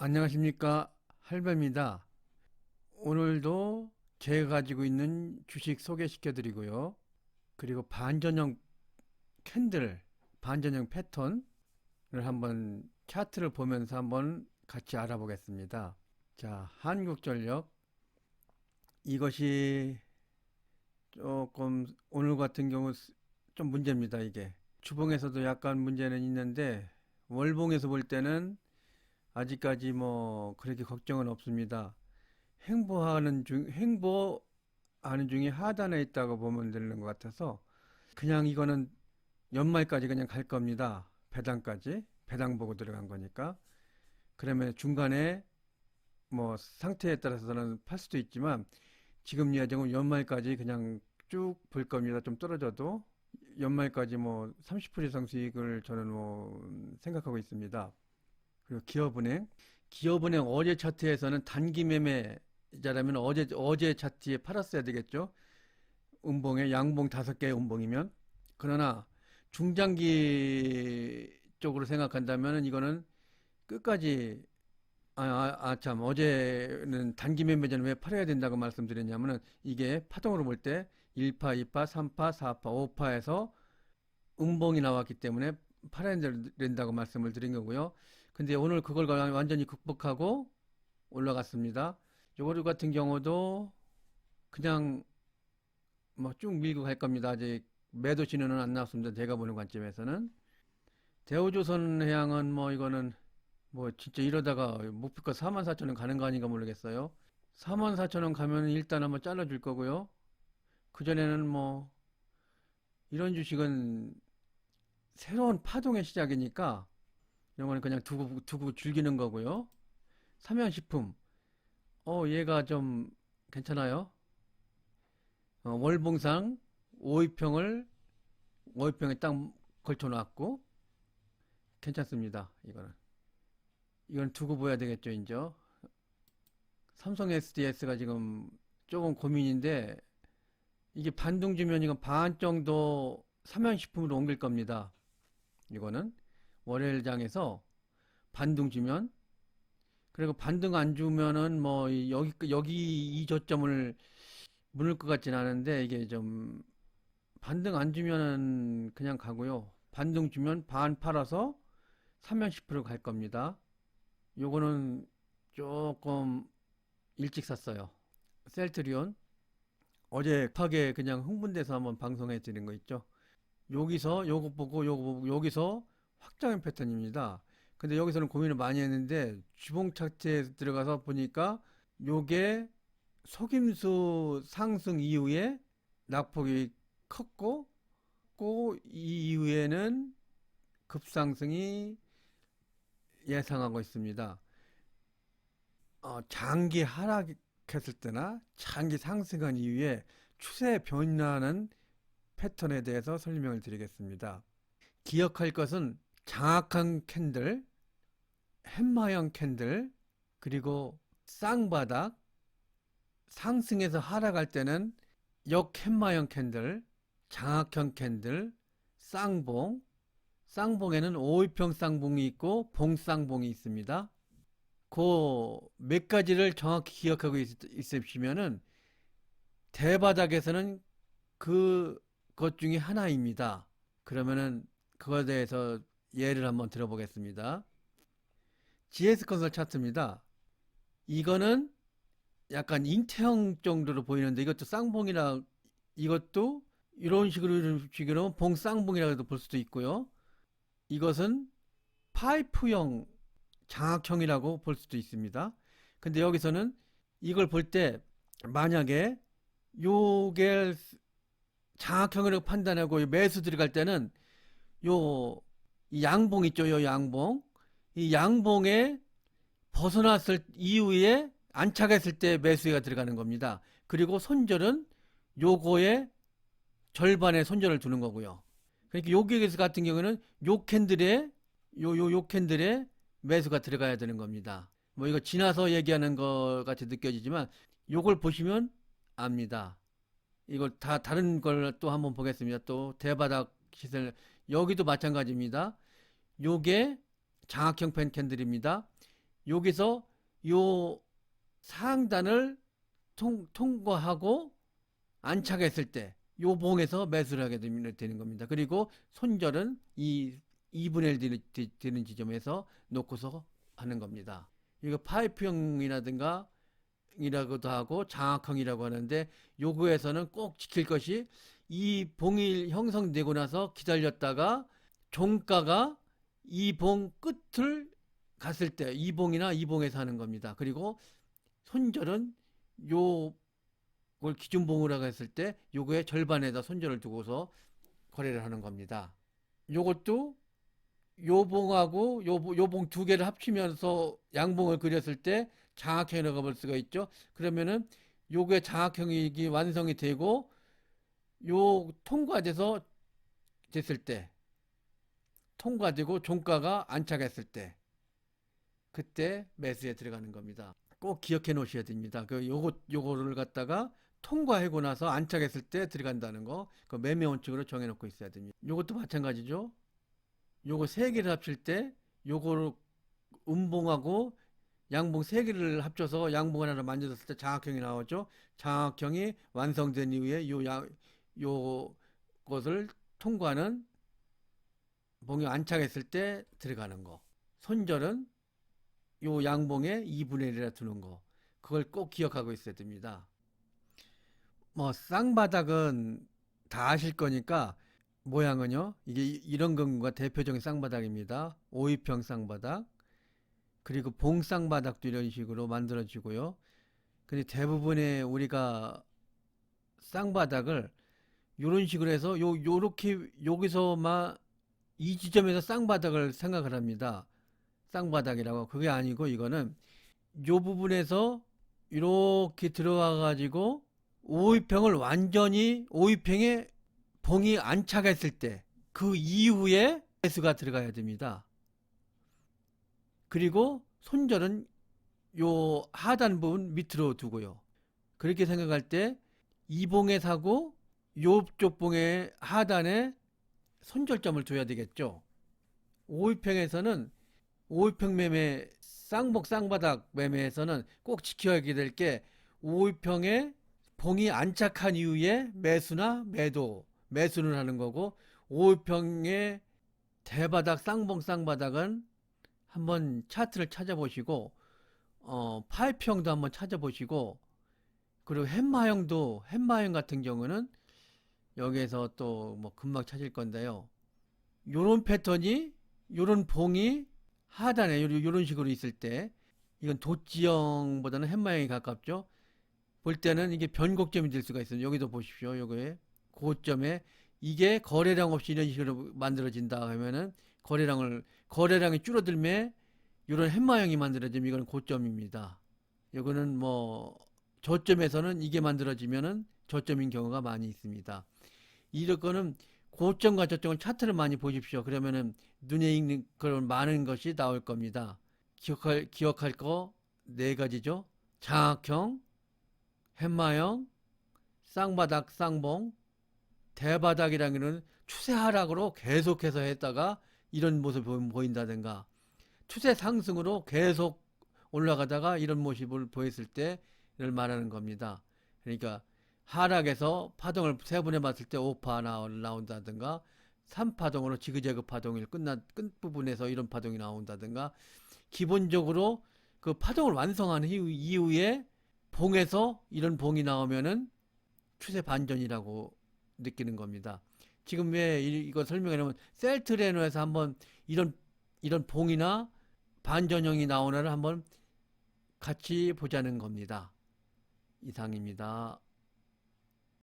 안녕하십니까, 할배입니다. 오늘도 제가 가지고 있는 주식 소개시켜 드리고요. 그리고 반전형 캔들, 반전형 패턴을 한번 차트를 보면서 한번 같이 알아보겠습니다. 자, 한국전력. 이것이 조금 오늘 같은 경우 좀 문제입니다, 이게. 주봉에서도 약간 문제는 있는데 월봉에서 볼 때는 아직까지 뭐 그렇게 걱정은 없습니다. 행보하는 중에 하단에 있다고 보면 되는 것 같아서 그냥 이거는 연말까지 그냥 갈 겁니다. 배당까지. 배당 보고 들어간 거니까. 그러면 중간에 뭐 상태에 따라서는 팔 수도 있지만 지금 예정은 연말까지 그냥 쭉 볼 겁니다. 좀 떨어져도 연말까지 뭐 30% 이상 수익을 저는 뭐 생각하고 있습니다. 그리고 기업은행. 기업은행 어제 차트에서는 단기 매매자라면 어제 차트에 팔았어야 되겠죠. 음봉에 양봉 5개 음봉이면. 그러나 중장기 쪽으로 생각한다면 이거는 끝까지 참 어제는 단기 매매자는 왜 팔아야 된다고 말씀드렸냐면은 이게 파동으로 볼 때 1파, 2파, 3파, 4파, 5파에서 음봉이 나왔기 때문에 팔아야 된다고 말씀을 드린 거고요. 근데 오늘 그걸 완전히 극복하고 올라갔습니다. 요거를 같은 경우도 그냥 뭐 쭉 밀고 갈 겁니다. 아직 매도 신호는 안 나왔습니다. 제가 보는 관점에서는. 대우조선해양은 뭐 이거는 뭐 진짜 이러다가 목표가 44,000원 가는 거 아닌가 모르겠어요. 44,000원 가면 일단 한번 잘라줄 거고요. 그전에는 뭐 이런 주식은 새로운 파동의 시작이니까 이거는 그냥 두고 즐기는 거고요. 삼양식품. 얘가 좀 괜찮아요. 월봉상 5위평에 딱 걸쳐놨고, 괜찮습니다. 이건 두고 봐야 되겠죠, 이제. 삼성 SDS가 지금 조금 고민인데, 이게 반등 주면 이건 반 정도 삼양식품으로 옮길 겁니다. 이거는. 월요일장에서 반등 주면, 그리고 반등 안 주면은 뭐, 여기 이 저점을 무를 것 같진 않은데, 이게 좀, 반등 안 주면은 그냥 가고요. 반등 주면 반 팔아서 310%갈 겁니다. 요거는 조금 일찍 샀어요. 셀트리온. 어제 급하게 그냥 흥분돼서 한번 방송해 드린 거 있죠. 여기서 요거 보고 여기서 확장형 패턴입니다. 근데 여기서는 고민을 많이 했는데 주봉 차트에 들어가서 보니까 요게 속임수 상승 이후에 낙폭이 컸고 이 이후에는 급상승이 예상하고 있습니다. 장기 하락했을 때나 장기 상승한 이후에 추세 변화하는 패턴에 대해서 설명을 드리겠습니다. 기억할 것은 장악한 캔들, 햄마형 캔들, 그리고 쌍바닥, 상승해서 하락할 때는 역햄마형 캔들, 장악형 캔들, 쌍봉, 쌍봉에는 오이평 쌍봉이 있고 봉쌍봉이 있습니다. 그 몇 가지를 정확히 기억하고 있으시면은 대바닥에서는 그것 중에 하나입니다. 그러면은 그거에 대해서 예를 한번 들어보겠습니다. GS컨설 차트입니다. 이거는 약간 인태형 정도로 보이는데 이것도 쌍봉이라 이것도 이런 식으로 봉쌍봉이라고도 볼 수도 있고요. 이것은 파이프형 장악형이라고 볼 수도 있습니다. 근데 여기서는 이걸 볼 때 만약에 요게 장악형이라고 판단하고 매수 들어갈 때는 요 양봉 있죠, 요 양봉. 이 양봉에 벗어났을 이후에 안착했을 때 매수가 들어가는 겁니다. 그리고 손절은 요거의 절반의 손절을 두는 거고요. 그러니까 여기에서 같은 경우는 요 캔들에 매수가 들어가야 되는 겁니다. 뭐 이거 지나서 얘기하는 것 같이 느껴지지만 요걸 보시면 압니다. 이걸 다 다른 걸 또 한번 보겠습니다. 또 대바닥 시세 여기도 마찬가지입니다. 요게 장악형 캔들입니다. 여기서 요 상단을 통과하고 안착했을 때 요 봉에서 매수를 하게 되는 겁니다. 그리고 손절은 이 2분의 1 되는 지점에서 놓고서 하는 겁니다. 이거 파이프형이라든가 이라고도 하고 장악형이라고 하는데, 요거에서는 꼭 지킬 것이 이 봉이 형성되고 나서 기다렸다가 종가가 이 봉 끝을 갔을 때 이 봉이나 이 봉에서 하는 겁니다. 그리고 손절은 요걸 기준봉이라고 했을 때 요거의 절반에다 손절을 두고서 거래를 하는 겁니다. 요것도 요 봉하고 요 봉 두 개를 합치면서 양봉을 그렸을 때 장악형이라고 볼 수가 있죠. 그러면은 요게 장악형이 완성이 되고 요 통과돼서 됐을 때, 통과되고 종가가 안착했을 때, 그때 매수에 들어가는 겁니다. 꼭 기억해 놓으셔야 됩니다. 요거를 갖다가 통과하고 나서 안착했을 때 들어간다는 거, 그 매매 원칙으로 정해 놓고 있어야 됩니다. 요것도 마찬가지죠. 요거 세 개를 합칠 때 요거를 음봉하고 양봉 세 개를 합쳐서 양봉 하나를 만들었을 때 장악형이 나오죠. 장악형이 완성된 이후에 요것을 통과하는 봉이 안착했을 때 들어가는 거. 손절은 요 양봉에 2분의 1이라 두는 거. 그걸 꼭 기억하고 있어야 됩니다. 뭐 쌍바닥은 다 아실 거니까, 모양은요, 이게 이런 경우가 대표적인 쌍바닥입니다. 오이평 쌍바닥, 그리고 봉 쌍바닥도 이런 식으로 만들어지고요. 근데 대부분의 우리가 쌍바닥을 이런 식으로 해서 요렇게 여기서만 이 지점에서 쌍바닥을 생각을 합니다. 쌍바닥이라고. 그게 아니고 이거는 요 부분에서 이렇게 들어가 가지고 오이평을 완전히 오이평에 봉이 안착했을 때 그 이후에 매수가 들어가야 됩니다. 그리고 손절은 요 하단 부분 밑으로 두고요. 그렇게 생각할 때 이 봉에 사고 요쪽 봉의 하단에 손절점을 둬야 되겠죠. 오이평에서는 오이평 매매, 쌍복 쌍바닥 매매에서는 꼭 지켜야 될 게, 오이평에 봉이 안착한 이후에 매수나 매수는 하는 거고, 오이평의 대바닥 쌍봉 쌍바닥은 한번 차트를 찾아보시고, 파이평도 한번 찾아보시고, 그리고 햇마형 같은 경우는 여기에서 또 뭐 금방 찾을 건데요. 요런 패턴이, 요런 봉이 하단에 요런 식으로 있을 때, 이건 도지형보다는 햇마형이 가깝죠. 볼 때는 이게 변곡점이 될 수가 있어요. 여기도 보십시오. 요거에 고점에 이게 거래량 없이 이런 식으로 만들어진다 하면은 거래량이 줄어들면 이런 햇마형이 만들어지면 이건 고점입니다. 요거는 뭐 저점에서는 이게 만들어지면은 저점인 경우가 많이 있습니다. 이럴 거는 고점과 저점을 차트를 많이 보십시오. 그러면은 눈에 익는 그런 많은 것이 나올 겁니다. 기억할 거 네 가지죠. 장악형, 햇마형, 쌍바닥, 쌍봉, 대바닥이라는 것은 추세 하락으로 계속해서 했다가 이런 모습을 보인다든가, 추세 상승으로 계속 올라가다가 이런 모습을 보였을 때를 말하는 겁니다. 그러니까 하락에서 파동을 세 번 해봤을 때 5파 나온다든가, 3파동으로 지그재그 파동일 끝부분에서 이런 파동이 나온다든가, 기본적으로 그 파동을 완성한 이후에 봉에서 이런 봉이 나오면은 추세 반전이라고 느끼는 겁니다. 지금 왜 이거 설명하냐면, 셀트레너에서 한번 이런 봉이나 반전형이 나오나를 한번 같이 보자는 겁니다. 이상입니다.